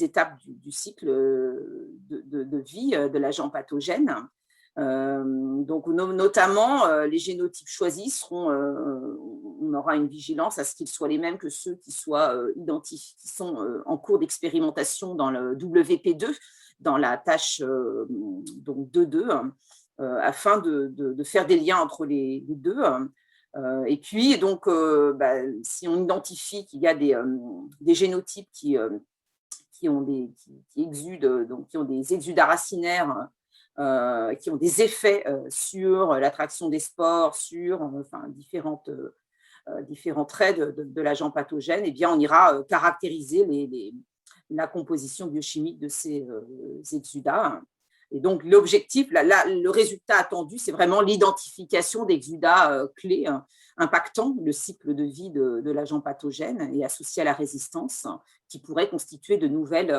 Speaker 1: étapes du cycle de vie de l'agent pathogène. Donc notamment les génotypes choisis seront, on aura une vigilance à ce qu'ils soient les mêmes que ceux qui soient identifiés, qui sont en cours d'expérimentation dans le WP2, dans la tâche donc 2.2, afin de faire des liens entre les deux. Et puis donc si on identifie qu'il y a des génotypes qui exudent, donc qui ont des exudats racinaires, qui ont des effets sur l'attraction des spores, sur différents traits de l'agent pathogène, eh bien, on ira caractériser la composition biochimique de ces exudats. Et donc, l'objectif, le résultat attendu, c'est vraiment l'identification d'exudats clés impactant le cycle de vie de l'agent pathogène et associés à la résistance, qui pourraient constituer de nouvelles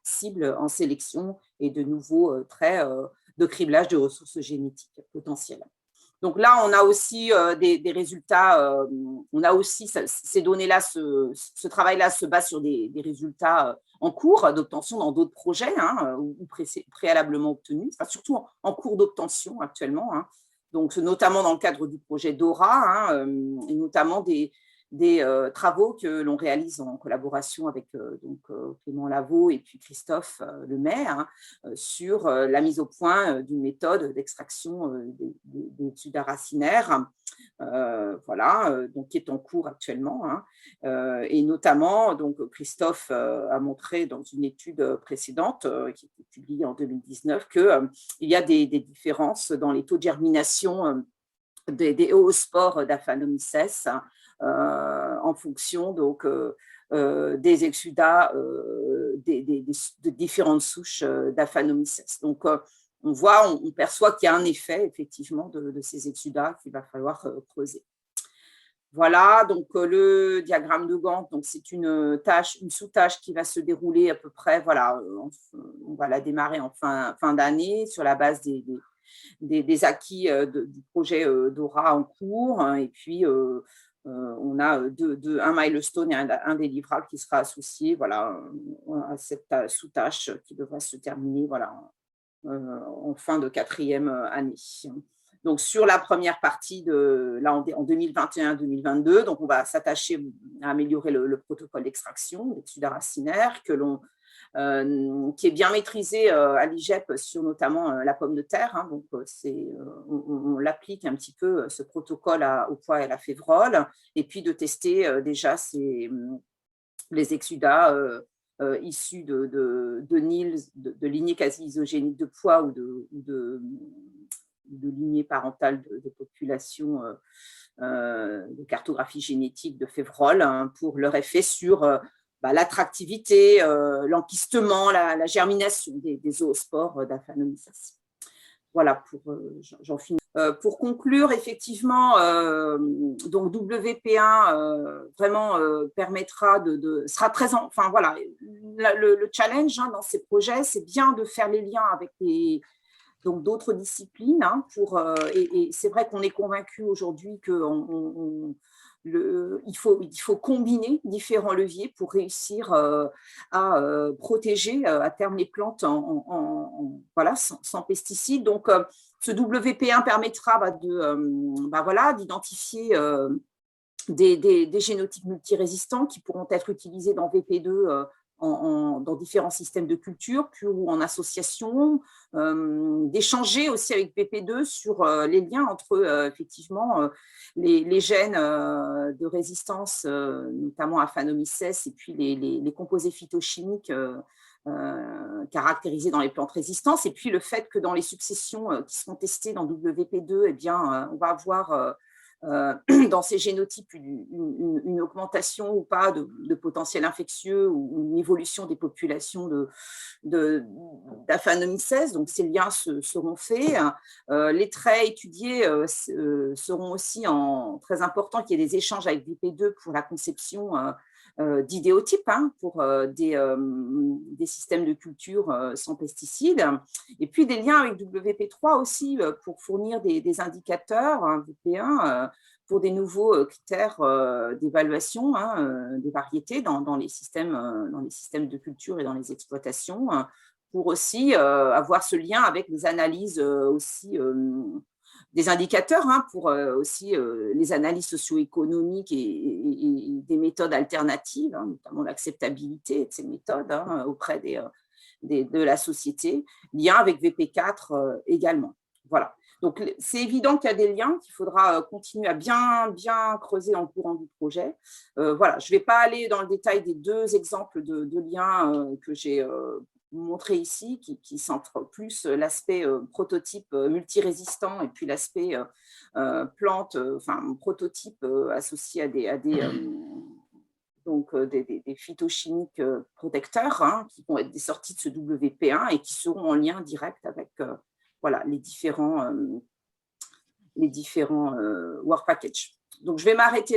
Speaker 1: cibles en sélection et de nouveaux traits de criblage de ressources génétiques potentielles. Donc là, on a aussi des résultats, on a aussi ces données-là, ce travail-là se base sur des résultats en cours d'obtention dans d'autres projets ou préalablement obtenus, enfin, surtout en cours d'obtention actuellement. Donc, notamment dans le cadre du projet DORA, et notamment des travaux que l'on réalise en collaboration avec Clément Lavaux et puis Christophe Lemay sur la mise au point d'une méthode d'extraction des exudats racinaires, donc qui est en cours actuellement. Et notamment, donc, Christophe a montré dans une étude précédente qui a été publiée en 2019 qu'il y a des différences dans les taux de germination des oospores d'Aphanomyces en fonction donc, des exudats de différentes souches d'Aphanomyces. Donc, on perçoit qu'il y a un effet effectivement de ces exudats qu'il va falloir creuser. Voilà, donc le diagramme de Gantt, donc c'est une sous-tâche qui va se dérouler à peu près, voilà, on va la démarrer en fin d'année sur la base des acquis du projet DORA en cours, et puis on a un milestone et un délivrable qui sera associé, voilà, à cette sous-tâche qui devra se terminer, voilà, en fin de 4e année. Donc, sur la première partie en 2021-2022, donc on va s'attacher à améliorer le protocole d'extraction d'exudats racinaires qui est bien maîtrisé à l'IGEP sur notamment la pomme de terre. Donc, on l'applique un petit peu, ce protocole au pois et à la févrole, et puis de tester déjà les exudats issus de NILS, de lignées quasi isogéniques de pois ou de lignées parentales de population de cartographie génétique de févrole pour leur effet sur l'attractivité, l'enquistement, la germination des zoospores d'Aphanomyces. Voilà, j'en finis. Pour conclure, effectivement, donc WP1 vraiment permettra sera très, enfin voilà, le challenge dans ces projets, c'est bien de faire les liens avec donc d'autres disciplines, hein, et c'est vrai qu'on est convaincu aujourd'hui qu'il faut combiner différents leviers pour réussir à protéger à terme les plantes voilà, sans pesticides. Donc, ce WP1 permettra d'identifier des génotypes multirésistants qui pourront être utilisés dans VP2 dans différents systèmes de culture, puis ou en association, d'échanger aussi avec VP2 sur les liens entre effectivement les gènes de résistance, notamment à Phanomyces, et puis les composés phytochimiques caractérisés dans les plantes résistantes, et puis le fait que dans les successions qui seront testées dans WP2, eh bien, on va avoir dans ces génotypes une augmentation ou pas de potentiel infectieux ou une évolution des populations d'Aphanomyces. Donc, ces liens seront faits. Les traits étudiés seront aussi très importants, qu'il y ait des échanges avec VP2 pour la conception d'idéotypes pour des systèmes de culture sans pesticides, et puis des liens avec WP3 aussi pour fournir des indicateurs VP1 pour des nouveaux critères d'évaluation des variétés dans les systèmes de culture et dans les exploitations, pour aussi avoir ce lien avec les analyses aussi des indicateurs pour aussi les analyses socio-économiques et des méthodes alternatives, notamment l'acceptabilité de ces méthodes auprès de la société, lien avec VP4 également. Voilà. Donc, c'est évident qu'il y a des liens qu'il faudra continuer à bien creuser dans le courant du projet. Voilà, je ne vais pas aller dans le détail des deux exemples de liens que j'ai montré ici, qui centrent plus l'aspect prototype multirésistant et puis l'aspect plante, prototype associé à des phytochimiques protecteurs qui vont être des sorties de ce WP1 et qui seront en lien direct avec voilà, les différents work packages. Donc, je vais m'arrêter là.